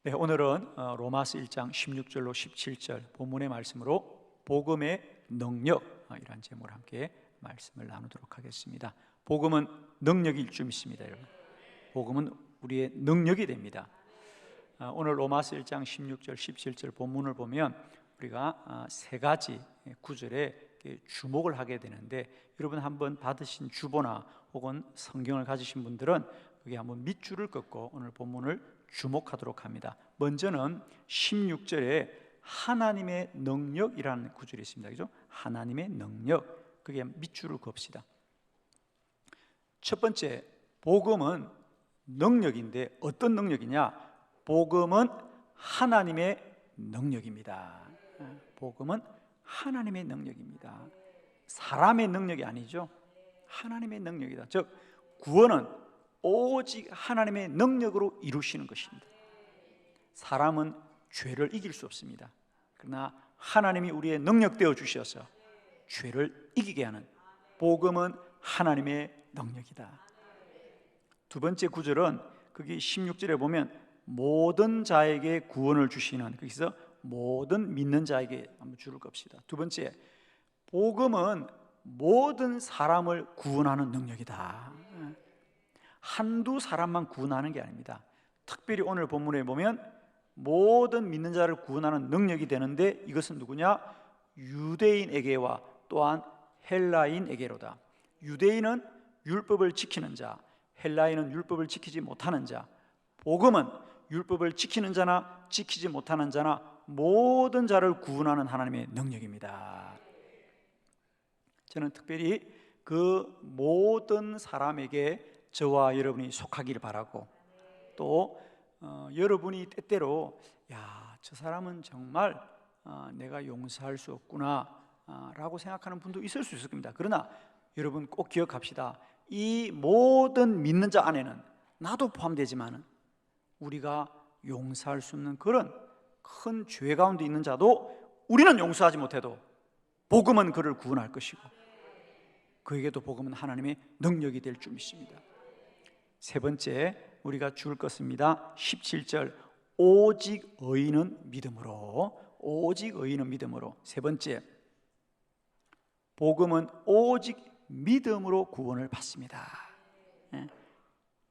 네, 오늘은 로마서 1장 16절로 17절 본문의 말씀으로 복음의 능력이라는 제목으로 함께 말씀을 나누도록 하겠습니다. 복음은 능력일 줄 믿습니다, 여러분. 복음은 우리의 능력이 됩니다. 오늘 로마서 1장 16절, 17절 본문을 보면 우리가 세 가지 구절에 주목을 하게 되는데, 여러분 한번 받으신 주보나 혹은 성경을 가지신 분들은 그게 한번 밑줄을 긋고 오늘 본문을 주목하도록 합니다. 먼저는 16절에 하나님의 능력이라는 구절이 있습니다. 그죠? 하나님의 능력, 그게 밑줄을 그읍시다. 첫 번째, 복음은 능력인데 어떤 능력이냐? 복음은 하나님의 능력입니다. 복음은 하나님의 능력입니다. 사람의 능력이 아니죠. 하나님의 능력이다. 즉 구원은 오직 하나님의 능력으로 이루시는 것입니다. 사람은 죄를 이길 수 없습니다. 그러나 하나님이 우리의 능력 되어 주셔서 죄를 이기게 하는 복음은 하나님의 능력이다. 두 번째 구절은 거기 16절에 보면 모든 자에게 구원을 주시는, 거기서 모든 믿는 자에게 한번 줄을 겁시다. 두 번째, 복음은 모든 사람을 구원하는 능력이다. 한두 사람만 구원하는 게 아닙니다. 특별히 오늘 본문에 보면 모든 믿는 자를 구원하는 능력이 되는데, 이것은 누구냐? 유대인에게와 또한 헬라인에게로다. 유대인은 율법을 지키는 자, 헬라인은 율법을 지키지 못하는 자. 복음은 율법을 지키는 자나 지키지 못하는 자나 모든 자를 구원하는 하나님의 능력입니다. 저는 특별히 그 모든 사람에게 저와 여러분이 속하기를 바라고, 또 여러분이 때때로 저 사람은 정말 내가 용서할 수 없구나 라고 생각하는 분도 있을 수 있을 겁니다. 그러나 여러분 꼭 기억합시다. 이 모든 믿는 자 안에는 나도 포함되지만 우리가 용서할 수 없는 그런 큰 죄 가운데 있는 자도 우리는 용서하지 못해도 복음은 그를 구원할 것이고, 그에게도 복음은 하나님의 능력이 될 줄 믿습니다. 세 번째, 우리가 줄 것입니다. 17절, 오직 의인은 믿음으로. 오직 의인은 믿음으로. 세 번째, 복음은 오직 믿음으로 구원을 받습니다.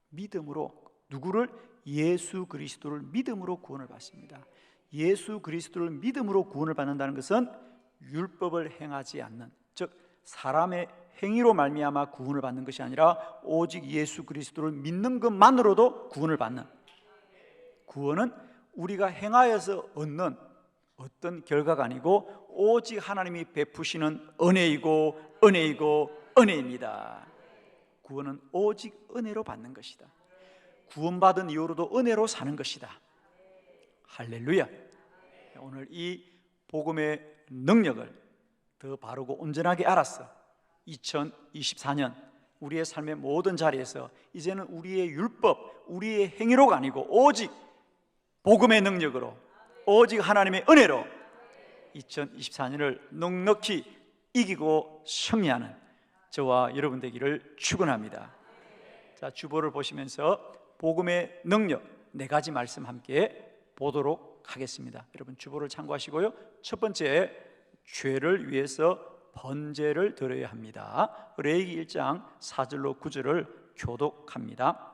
믿음으로. 누구를? 예수 그리스도를 믿음으로 구원을 받습니다. 예수 그리스도를 믿음으로 구원을 받는다는 것은 율법을 행하지 않는, 즉 사람의 행위로 말미암아 구원을 받는 것이 아니라 오직 예수 그리스도를 믿는 것만으로도 구원을 받는, 구원은 우리가 행하여서 얻는 어떤 결과가 아니고 오직 하나님이 베푸시는 은혜이고 은혜이고 은혜입니다. 구원은 오직 은혜로 받는 것이다. 구원받은 이후로도 은혜로 사는 것이다. 할렐루야. 오늘 이 복음의 능력을 더 바르고 온전하게 알았어. 2024년 우리의 삶의 모든 자리에서 이제는 우리의 율법, 우리의 행위로가 아니고 오직 복음의 능력으로, 오직 하나님의 은혜로 2024년을 넉넉히 이기고 승리하는 저와 여러분 되기를 축원합니다. 자, 주보를 보시면서 복음의 능력 네 가지 말씀 함께 보도록 하겠습니다. 여러분 주보를 참고하시고요. 첫 번째, 죄를 위해서 번제를 드려야 합니다. 레위기 1장 4절로 9절을 교독합니다.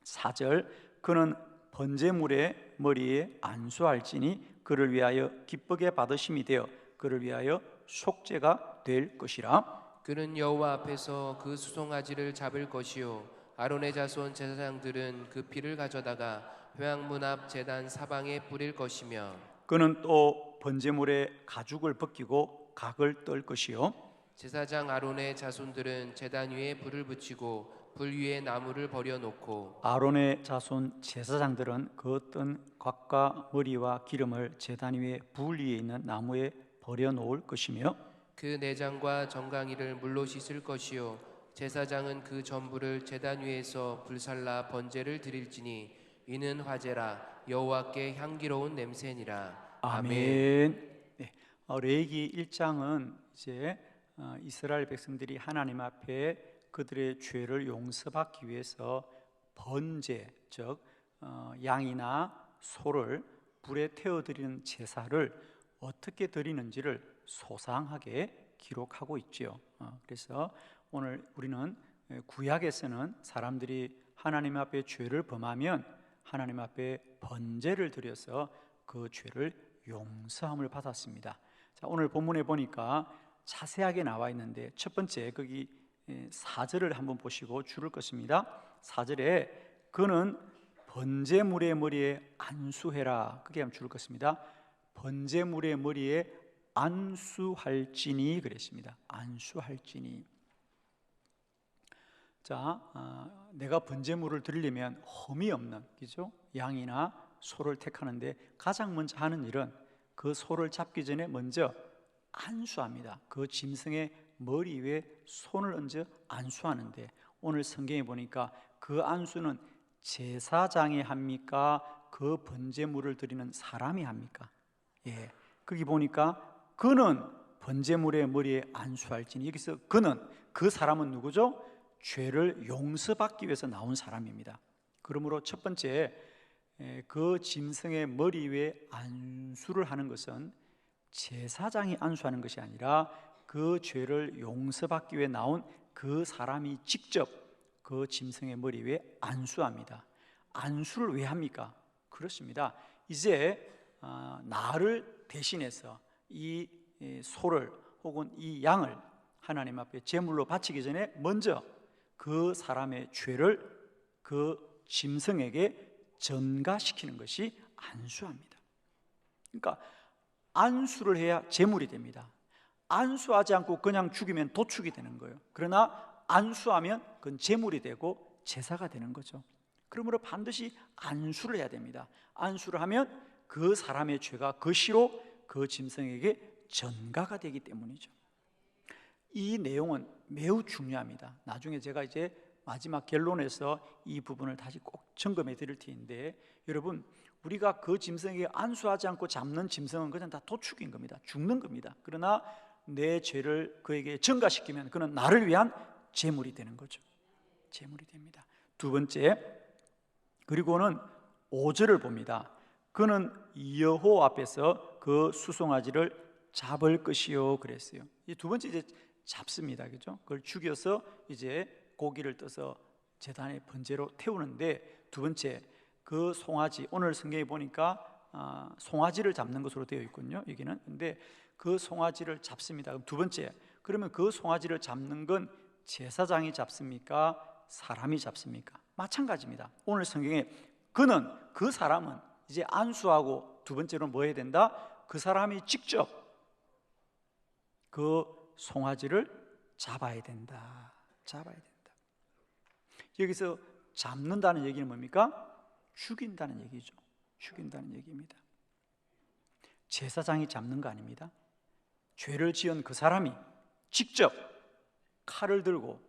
4절, 그는 번제물의 머리에 안수할지니 그를 위하여 기쁘게 받으심이 되어 그를 위하여 속죄가 될 것이라. 그는 여호와 앞에서 그 수송아지를 잡을 것이요 아론의 자손 제사장들은 그 피를 가져다가 회막문 앞 제단 사방에 뿌릴 것이며, 그는 또 번제물의 가죽을 벗기고 각을 떨 것이요 제사장 아론의 자손들은 제단 위에 불을 붙이고 불 위에 나무를 버려놓고, 아론의 자손 제사장들은 그 어떤 각과 머리와 기름을 제단 위에 불 위에 있는 나무에 버려 놓을 것이며, 그 내장과 정강이를 물로 씻을 것이요 제사장은 그 전부를 제단 위에서 불살라 번제를 드릴지니 이는 화제라 여호와께 향기로운 냄새니라. 아멘. 네, 레위기 1장은 이제 이스라엘 백성들이 하나님 앞에 그들의 죄를 용서받기 위해서 번제, 즉 양이나 소를 불에 태워드리는 제사를 어떻게 드리는지를 소상하게 기록하고 있지요. 그래서 오늘 우리는 구약에서는 사람들이 하나님 앞에 죄를 범하면 하나님 앞에 번제를 드려서 그 죄를 용서함을 받았습니다. 자, 오늘 본문에 보니까 자세하게 나와 있는데 첫 번째 거기 4절을 한번 보시고 줄을 것입니다. 4절에 그는 번제물의 머리에 안수해라. 그게 한번 줄을 것입니다. 번제물의 머리에 안수할지니 그랬습니다. 안수할지니. 자, 내가 번제물을 드리려면 흠이 없는, 그죠? 양이나 소를 택하는데 가장 먼저 하는 일은 그 소를 잡기 전에 먼저 안수합니다. 그 짐승의 머리 위에 손을 얹어 안수하는데 오늘 성경에 보니까 그 안수는 제사장이 합니까? 그 번제물을 드리는 사람이 합니까? 예, 거기 보니까 그는 번제물의 머리에 안수할지니, 여기서 그는, 그 사람은 누구죠? 죄를 용서받기 위해서 나온 사람입니다. 그러므로 첫 번째 그 짐승의 머리 위에 안수를 하는 것은 제사장이 안수하는 것이 아니라 그 죄를 용서받기 위해 나온 그 사람이 직접 그 짐승의 머리 위에 안수합니다. 안수를 왜 합니까? 그렇습니다. 이제 나를 대신해서 이 소를 혹은 이 양을 하나님 앞에 제물로 바치기 전에 먼저 그 사람의 죄를 그 짐승에게 전가시키는 것이 안수합니다. 그러니까 안수를 해야 제물이 됩니다. 안수하지 않고 그냥 죽이면 도축이 되는 거예요. 그러나 안수하면 그건 제물이 되고 제사가 되는 거죠. 그러므로 반드시 안수를 해야 됩니다. 안수를 하면 그 사람의 죄가 거시로 그 짐승에게 전가가 되기 때문이죠. 이 내용은 매우 중요합니다. 나중에 제가 이제 마지막 결론에서 이 부분을 다시 꼭 점검해 드릴 텐데, 여러분, 우리가 그 짐승에게 안수하지 않고 잡는 짐승은 그냥 다 도축인 겁니다. 죽는 겁니다. 그러나 내 죄를 그에게 전가시키면 그는 나를 위한 제물이 되는 거죠. 제물이 됩니다. 두 번째, 그리고는 5절을 봅니다. 그는 여호와 앞에서 그 수송아지를 잡을 것이요 그랬어요. 이 두 번째 이제 잡습니다. 그죠? 그걸 죽여서 이제 고기를 떠서 제단에 번제로 태우는데, 두 번째 그 송아지, 오늘 성경에 보니까 송아지를 잡는 것으로 되어 있군요. 여기는. 근데 그 송아지를 잡습니다. 그럼 두 번째, 그러면 그 송아지를 잡는 건 제사장이 잡습니까? 사람이 잡습니까? 마찬가지입니다. 오늘 성경에 그는, 그 사람은 이제 안수하고 두 번째로 뭐 해야 된다? 그 사람이 직접 그 송아지를 잡아야 된다. 잡아야 된다. 여기서 잡는다는 얘기는 뭡니까? 죽인다는 얘기죠. 죽인다는 얘기입니다. 제사장이 잡는 거 아닙니다. 죄를 지은 그 사람이 직접 칼을 들고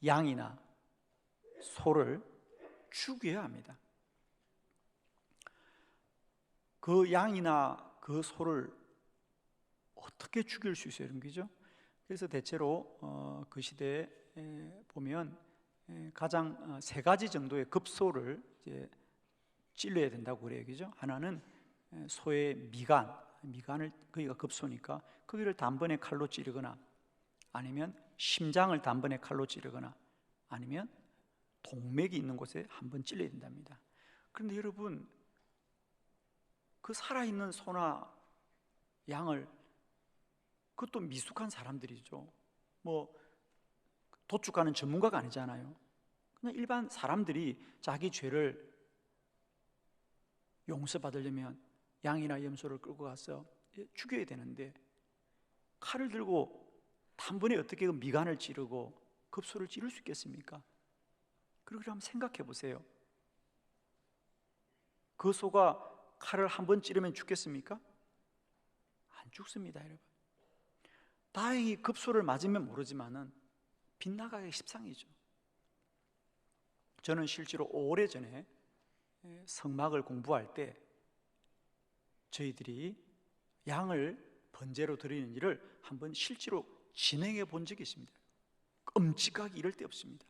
양이나 소를 죽여야 합니다. 그 양이나 그 소를 어떻게 죽일 수 있어요? 이런 거죠. 그래서 대체로 그 시대에 보면 가장 세 가지 정도의 급소를 이제 찔러야 된다고 그래요. 그죠? 하나는 소의 미간을, 거기가 급소니까 거기를 단번에 칼로 찌르거나, 아니면 심장을 단번에 칼로 찌르거나, 아니면 동맥이 있는 곳에 한번 찔러야 된답니다. 그런데 여러분, 그 살아있는 소나 양을, 그것도 미숙한 사람들이죠. 뭐 도축하는 전문가가 아니잖아요. 그냥 일반 사람들이 자기 죄를 용서받으려면 양이나 염소를 끌고 가서 죽여야 되는데, 칼을 들고 단번에 어떻게 그 미간을 찌르고 급소를 찌를 수 있겠습니까? 그리고 한번 생각해 보세요. 그 소가 칼을 한 번 찌르면 죽겠습니까? 안 죽습니다, 여러분. 다행히 급소를 맞으면 모르지만은 빗나가기 십상이죠. 저는 실제로 오래전에 성막을 공부할 때 저희들이 양을 번제로 드리는 일을 한번 실제로 진행해 본 적이 있습니다. 끔찍하게 이럴 데 없습니다.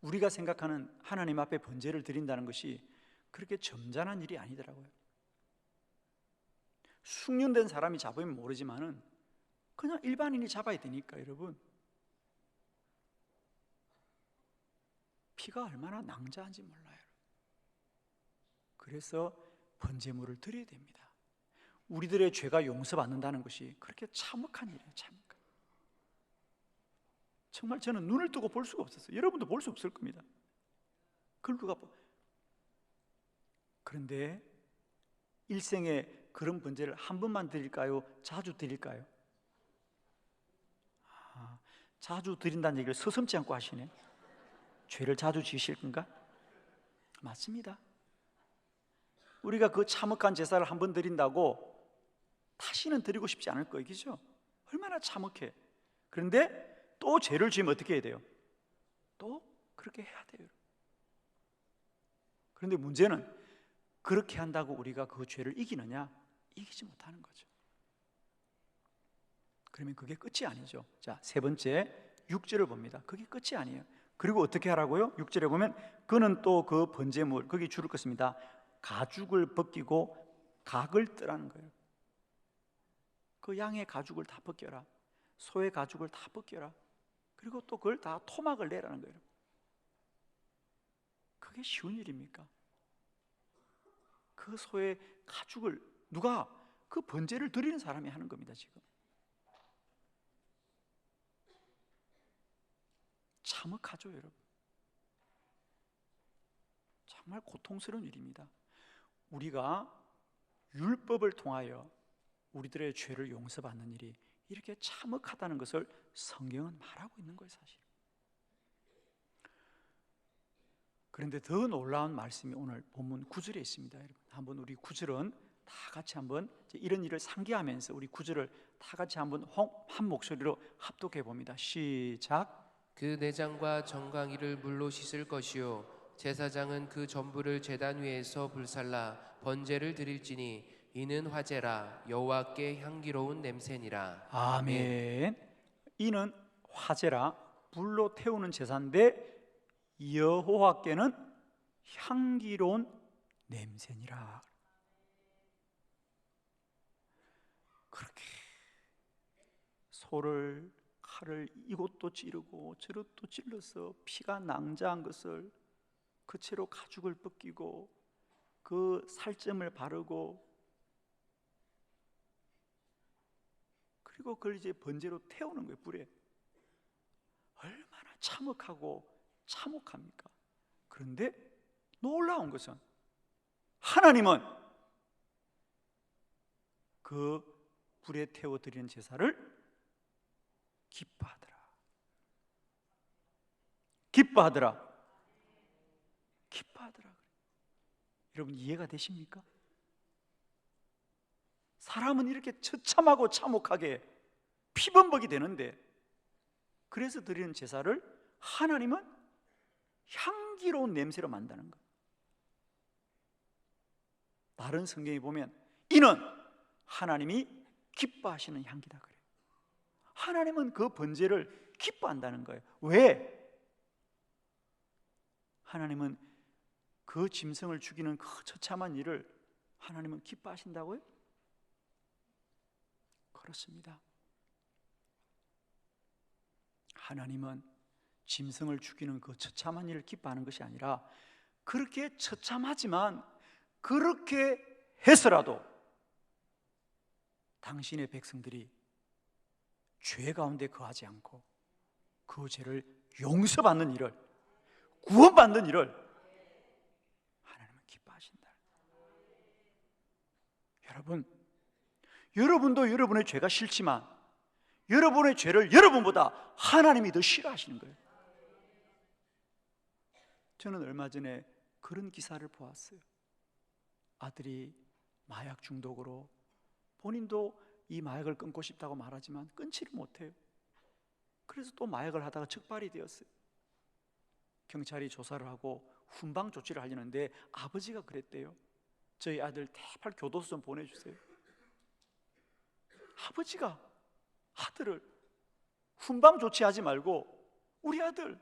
우리가 생각하는 하나님 앞에 번제를 드린다는 것이 그렇게 점잖은 일이 아니더라고요. 숙련된 사람이 잡으면 모르지만은 그냥 일반인이 잡아야 되니까. 여러분, 피가 얼마나 낭자한지 몰라요. 그래서 번제물을 드려야 됩니다. 우리들의 죄가 용서받는다는 것이 그렇게 참혹한 일이에요. 참혹한. 정말 저는 눈을 뜨고 볼 수가 없었어요. 여러분도 볼 수 없을 겁니다. 그걸 누가 봐. 그런데 일생에 그런 번제를 한 번만 드릴까요? 자주 드릴까요? 자주 드린다는 얘기를 서슴지 않고 하시네. 죄를 자주 지으실 건가? 맞습니다. 우리가 그 참혹한 제사를 한 번 드린다고 다시는 드리고 싶지 않을 거예요. 그죠? 얼마나 참혹해. 그런데 또 죄를 지으면 어떻게 해야 돼요? 또 그렇게 해야 돼요. 그런데 문제는 그렇게 한다고 우리가 그 죄를 이기느냐? 이기지 못하는 거죠. 그러면 그게 끝이 아니죠. 자, 세 번째 6절을 봅니다. 그게 끝이 아니에요. 그리고 어떻게 하라고요? 6절에 보면 그는 또 그 번제물, 거기 줄을 긋습니다. 가죽을 벗기고 각을 뜨라는 거예요. 그 양의 가죽을 다 벗겨라. 소의 가죽을 다 벗겨라. 그리고 또 그걸 다 토막을 내라는 거예요. 그게 쉬운 일입니까? 그 소의 가죽을 누가? 그 번제를 드리는 사람이 하는 겁니다. 지금 참혹하죠, 여러분. 정말 고통스러운 일입니다. 우리가 율법을 통하여 우리들의 죄를 용서받는 일이 이렇게 참혹하다는 것을 성경은 말하고 있는 거예요, 사실. 그런데 더 놀라운 말씀이 오늘 본문 9절에 있습니다. 여러분, 한번 우리 9절은 다 같이 한번 이런 일을 상기하면서 우리 9절을 다 같이 한번 한 목소리로 합독해 봅니다. 시작. 그 내장과 정강이를 물로 씻을 것이요 제사장은 그 전부를 제단 위에서 불살라 번제를 드릴지니 이는 화제라 여호와께 향기로운 냄새니라. 아멘. 이는 화제라 불로 태우는 제사인데 여호와께는 향기로운 냄새니라. 그렇게 소를 칼을 이곳도 찌르고 저곳도 찔러서 피가 낭자한 것을 그 채로 가죽을 벗기고 그 살점을 바르고 그리고 그걸 이제 번제로 태우는 거예요. 불에. 얼마나 참혹하고 참혹합니까? 그런데 놀라운 것은 하나님은 그 불에 태워드리는 제사를 기뻐하더라. 기뻐하더라. 기뻐하더라. 여러분 이해가 되십니까? 사람은 이렇게 처참하고 참혹하게 피범벅이 되는데 그래서 드리는 제사를 하나님은 향기로운 냄새로 만드는 거예요. 다른 성경에 보면 이는 하나님이 기뻐하시는 향기다 그래요. 하나님은 그 번제를 기뻐한다는 거예요. 왜? 하나님은 그 짐승을 죽이는 그 처참한 일을 하나님은 기뻐하신다고요? 그렇습니다. 하나님은 짐승을 죽이는 그 처참한 일을 기뻐하는 것이 아니라 그렇게 처참하지만 그렇게 해서라도 당신의 백성들이 죄 가운데 거하지 않고 그 죄를 용서받는 일을, 구원받는 일을 하나님은 기뻐하신다. 여러분도 여러분의 죄가 싫지만 여러분의 죄를 여러분보다 하나님이 더 싫어하시는 거예요. 저는 얼마 전에 그런 기사를 보았어요. 아들이 마약 중독으로 본인도 이 마약을 끊고 싶다고 말하지만 끊지를 못해요. 그래서 또 마약을 하다가 적발이 되었어요. 경찰이 조사를 하고 훈방 조치를 하려는데 아버지가 그랬대요. 저희 아들 제발 교도소 좀 보내주세요. 아버지가 아들을 훈방 조치하지 말고 우리 아들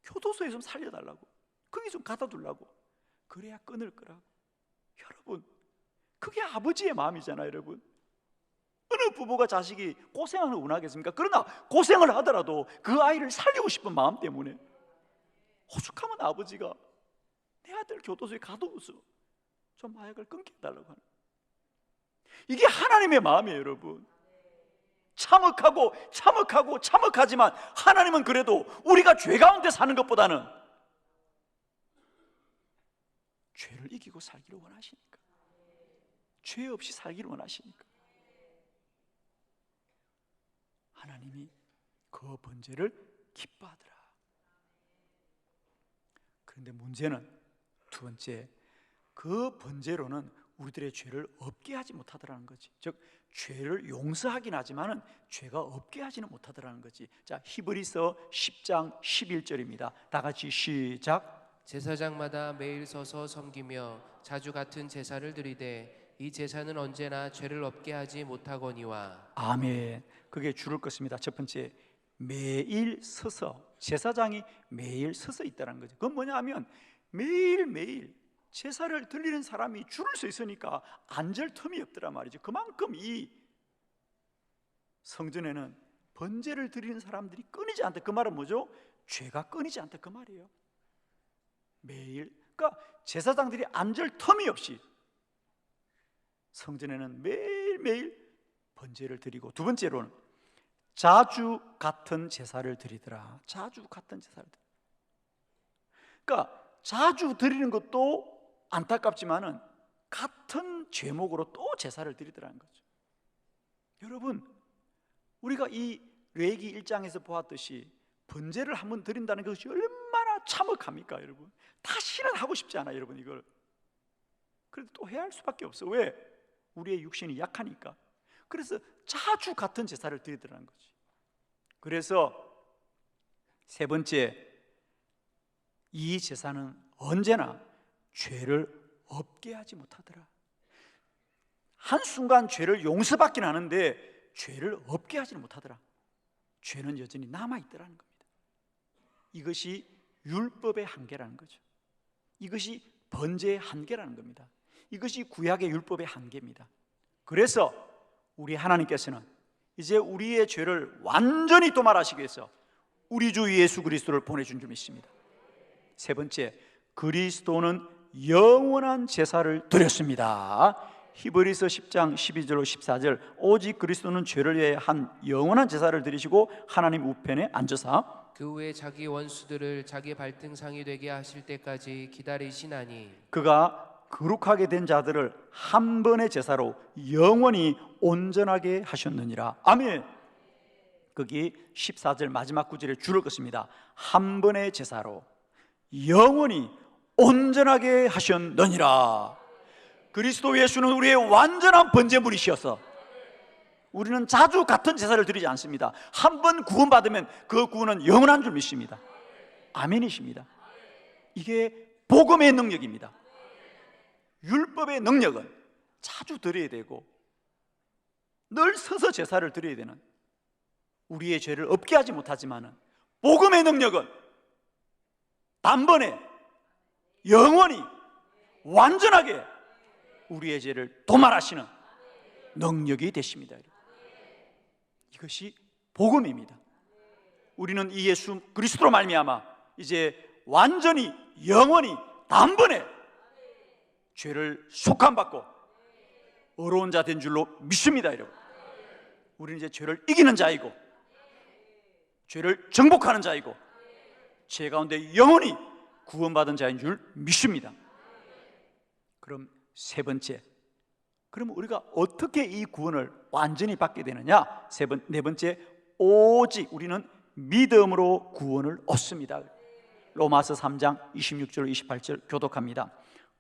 교도소에 좀 살려달라고, 거기 좀 갖다 두려고 그래야 끊을 거라고. 여러분, 그게 아버지의 마음이잖아요. 여러분, 어느 부부가 자식이 고생하는 걸 원하겠습니까? 그러나 고생을 하더라도 그 아이를 살리고 싶은 마음 때문에 오죽하면 아버지가 내 아들 교도소에 가둬서 좀 마약을 끊게 해달라고 하는, 이게 하나님의 마음이에요. 여러분, 참혹하지만 하나님은 그래도 우리가 죄 가운데 사는 것보다는 죄를 이기고 살기를 원하시니까, 죄 없이 살기를 원하시니까 하나님이 그 번제를 기뻐하더라. 그런데 문제는 두 번째, 그 번제로는 우리들의 죄를 없게 하지 못하더라는 거지. 즉, 죄를 용서하긴 하지만은 죄가 없게 하지는 못하더라는 거지. 자, 히브리서 10장 11절입니다. 다 같이 시작. 제사장마다 매일 서서 섬기며 자주 같은 제사를 드리되 이 제사는 언제나 죄를 없게 하지 못하거니와. 아멘. 그게 줄을 것입니다. 첫 번째, 매일 서서, 제사장이 매일 서서 있다는 거죠. 그건 뭐냐 하면 매일매일 제사를 드리는 사람이 줄을 서 있으니까 앉을 틈이 없더란 말이죠. 그만큼 이 성전에는 번제를 드리는 사람들이 끊이지 않다. 그 말은 뭐죠? 죄가 끊이지 않다 그 말이에요. 매일, 그러니까 제사장들이 앉을 틈이 없이 성전에는 매일매일 번제를 드리고, 두 번째로는 자주 같은 제사를 드리더라. 자주 같은 제사를 드리더라. 그러니까 자주 드리는 것도 안타깝지만은 같은 제목으로 또 제사를 드리더라는 거죠. 여러분, 우리가 이 레위기 1장에서 보았듯이 번제를 한번 드린다는 것이 얼마나 참혹합니까? 여러분, 다시는 하고 싶지 않아요. 여러분, 이걸 그래도 또 해야 할 수밖에 없어. 왜? 우리의 육신이 약하니까. 그래서 자주 같은 제사를 드리더라는 거지. 그래서 세 번째, 이 제사는 언제나 죄를 없게 하지 못하더라. 한순간 죄를 용서받긴 하는데 죄를 없게 하지는 못하더라. 죄는 여전히 남아있더라는 겁니다. 이것이 율법의 한계라는 거죠. 이것이 번제의 한계라는 겁니다. 이것이 구약의 율법의 한계입니다. 그래서 우리 하나님께서는 이제 우리의 죄를 완전히 도말하시기 위해서 우리 주 예수 그리스도를 보내준 줄 믿습니다. 세 번째, 그리스도는 영원한 제사를 드렸습니다. 히브리서 10장 12절로 14절, 오직 그리스도는 죄를 위해 한 영원한 제사를 드리시고 하나님 우편에 앉으사 그 후에 자기 원수들을 자기 발등상이 되게 하실 때까지 기다리시나니, 그가 거룩하게 된 자들을 한 번의 제사로 영원히 온전하게 하셨느니라. 아멘. 거기 14절 마지막 구절에 줄을 긋습니다. 한 번의 제사로 영원히 온전하게 하셨느니라. 그리스도 예수는 우리의 완전한 번제물이시어서 우리는 자주 같은 제사를 드리지 않습니다. 한 번 구원받으면 그 구원은 영원한 줄 믿습니다. 아멘이십니다. 이게 복음의 능력입니다. 율법의 능력은 자주 드려야 되고 늘 서서 제사를 드려야 되는, 우리의 죄를 없게 하지 못하지만은 복음의 능력은 단번에 영원히 완전하게 우리의 죄를 도말하시는 능력이 되십니다. 이것이 복음입니다. 우리는 이 예수 그리스도로 말미암아 이제 완전히 영원히 단번에 죄를 속함받고 의로운 자 된 줄로 믿습니다. 여러분, 우리는 이제 죄를 이기는 자이고 죄를 정복하는 자이고 죄 가운데 영원히 구원받은 자인 줄 믿습니다. 그럼 세 번째, 그럼 우리가 어떻게 이 구원을 완전히 받게 되느냐? 네 번째, 오직 우리는 믿음으로 구원을 얻습니다. 로마서 3장 26절 28절 교독합니다.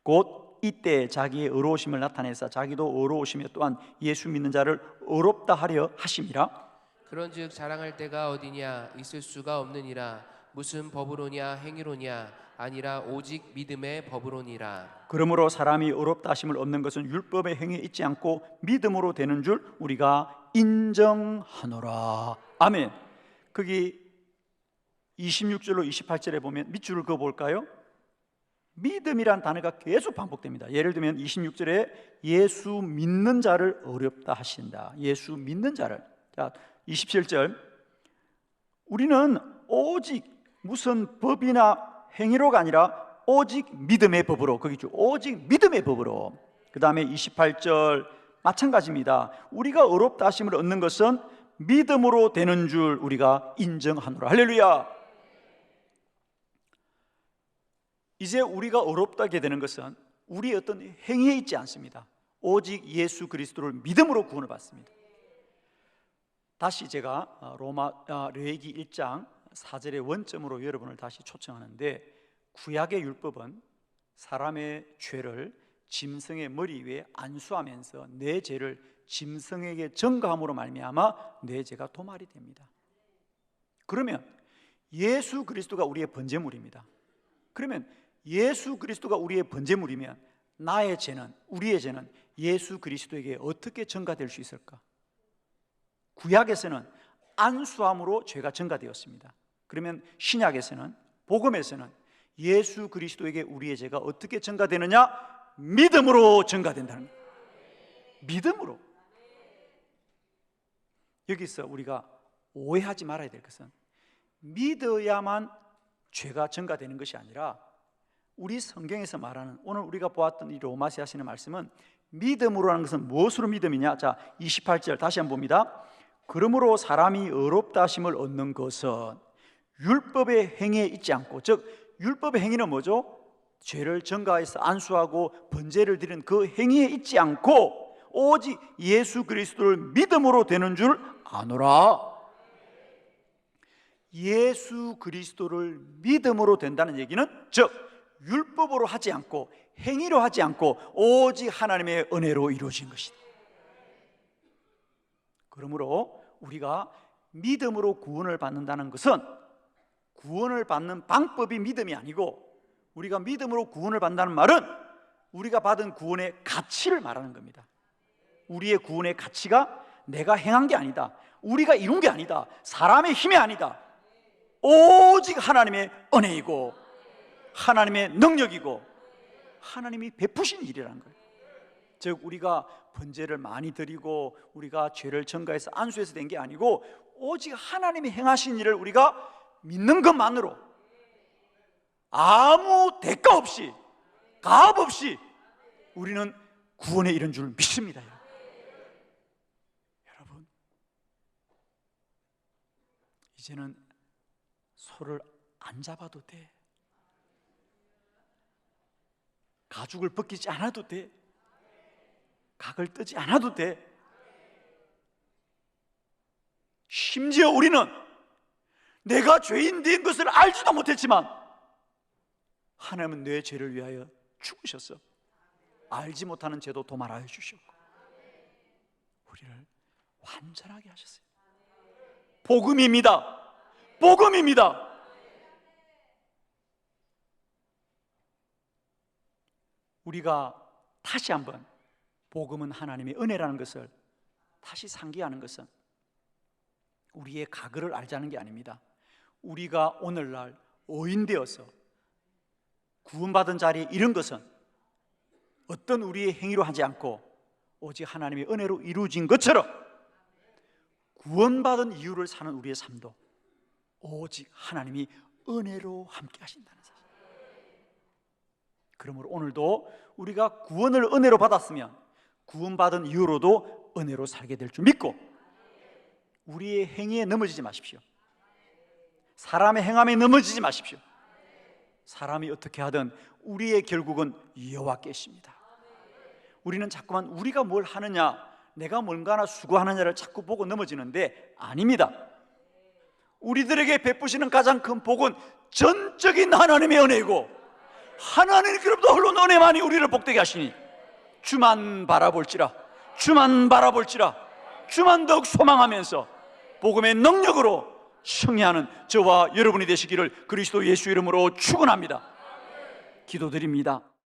곧 이때 자기의 의로우심을 나타내사 자기도 의로우시며 또한 예수 믿는 자를 의롭다 하려 하심이라. 그런즉 자랑할 때가 어디냐? 있을 수가 없느니라. 무슨 법으로냐? 행위로냐? 아니라 오직 믿음의 법으로니라. 그러므로 사람이 의롭다 하심을 얻는 것은 율법의 행위에 있지 않고 믿음으로 되는 줄 우리가 인정하노라. 아멘. 거기 26절로 28절에 보면 밑줄을 그어 볼까요? 믿음이란 단어가 계속 반복됩니다. 예를 들면 26절에 예수 믿는 자를 어렵다 하신다. 예수 믿는 자를. 자, 27절, 우리는 오직 무슨 법이나 행위로가 아니라 오직 믿음의 법으로, 거기 있죠. 오직 믿음의 법으로. 그 다음에 28절 마찬가지입니다. 우리가 어렵다 하심을 얻는 것은 믿음으로 되는 줄 우리가 인정하노라. 할렐루야. 이제 우리가 어렵다게 되는 것은 우리의 어떤 행위에 있지 않습니다. 오직 예수 그리스도를 믿음으로 구원을 받습니다. 다시 제가 레위기 1장 4절의 원점으로 여러분을 다시 초청하는데, 구약의 율법은 사람의 죄를 짐승의 머리 위에 안수하면서 내 죄를 짐승에게 전가함으로 말미암아 내 죄가 도말이 됩니다. 그러면 예수 그리스도가 우리의 번제물입니다. 그러면 예수 그리스도가 우리의 번제물이면 나의 죄는, 우리의 죄는 예수 그리스도에게 어떻게 전가될 수 있을까? 구약에서는 안수함으로 죄가 전가되었습니다. 그러면 신약에서는, 복음에서는 예수 그리스도에게 우리의 죄가 어떻게 전가되느냐? 믿음으로 전가된다는 거예요. 믿음으로. 여기서 우리가 오해하지 말아야 될 것은, 믿어야만 죄가 전가되는 것이 아니라 우리 성경에서 말하는, 오늘 우리가 보았던 이 로마서 하시는 말씀은 믿음으로라는 것은 무엇으로 믿음이냐? 자, 28절 다시 한번 봅니다. 그러므로 사람이 의롭다 하심을 얻는 것은 율법의 행위에 있지 않고, 즉 율법의 행위는 뭐죠? 죄를 전가해서 안수하고 번제를 드리는 그 행위에 있지 않고 오직 예수 그리스도를 믿음으로 되는 줄 아노라. 예수 그리스도를 믿음으로 된다는 얘기는, 즉 율법으로 하지 않고 행위로 하지 않고 오직 하나님의 은혜로 이루어진 것이다. 그러므로 우리가 믿음으로 구원을 받는다는 것은 구원을 받는 방법이 믿음이 아니고, 우리가 믿음으로 구원을 받는다는 말은 우리가 받은 구원의 가치를 말하는 겁니다. 우리의 구원의 가치가 내가 행한 게 아니다, 우리가 이룬 게 아니다, 사람의 힘이 아니다, 오직 하나님의 은혜이고 하나님의 능력이고 하나님이 베푸신 일이라는 거예요. 즉 우리가 번제를 많이 드리고 우리가 죄를 전가해서 안수해서 된 게 아니고 오직 하나님이 행하신 일을 우리가 믿는 것만으로 아무 대가 없이 가압 없이 우리는 구원에 이른 줄 믿습니다. 여러분, 이제는 소를 안 잡아도 돼, 가죽을 벗기지 않아도 돼, 각을 뜨지 않아도 돼. 심지어 우리는 내가 죄인 된 것을 알지도 못했지만 하나님은 내 죄를 위하여 죽으셨어. 알지 못하는 죄도 도말하여 주셨고 우리를 완전하게 하셨어요. 복음입니다. 복음입니다. 우리가 다시 한번 복음은 하나님의 은혜라는 것을 다시 상기하는 것은 우리의 가글을 알자는 게 아닙니다. 우리가 오늘날 의인되어서 구원받은 자리에 이른 것은 어떤 우리의 행위로 하지 않고 오직 하나님의 은혜로 이루어진 것처럼 구원받은 이유를 사는 우리의 삶도 오직 하나님이 은혜로 함께 하신다는 사실. 그러므로 오늘도 우리가 구원을 은혜로 받았으면 구원받은 이유로도 은혜로 살게 될 줄 믿고 우리의 행위에 넘어지지 마십시오. 사람의 행함에 넘어지지 마십시오. 사람이 어떻게 하든 우리의 결국은 여호와께십니다. 우리는 자꾸만 우리가 뭘 하느냐, 내가 뭔가나 수고하느냐를 자꾸 보고 넘어지는데 아닙니다. 우리들에게 베푸시는 가장 큰 복은 전적인 하나님의 은혜이고 하나님의 그로부터 흘러온 은혜만이 우리를 복되게 하시니 주만 바라볼지라, 주만 바라볼지라, 주만 더욱 소망하면서 복음의 능력으로 승리하는 저와 여러분이 되시기를 그리스도 예수 이름으로 축원합니다. 기도드립니다.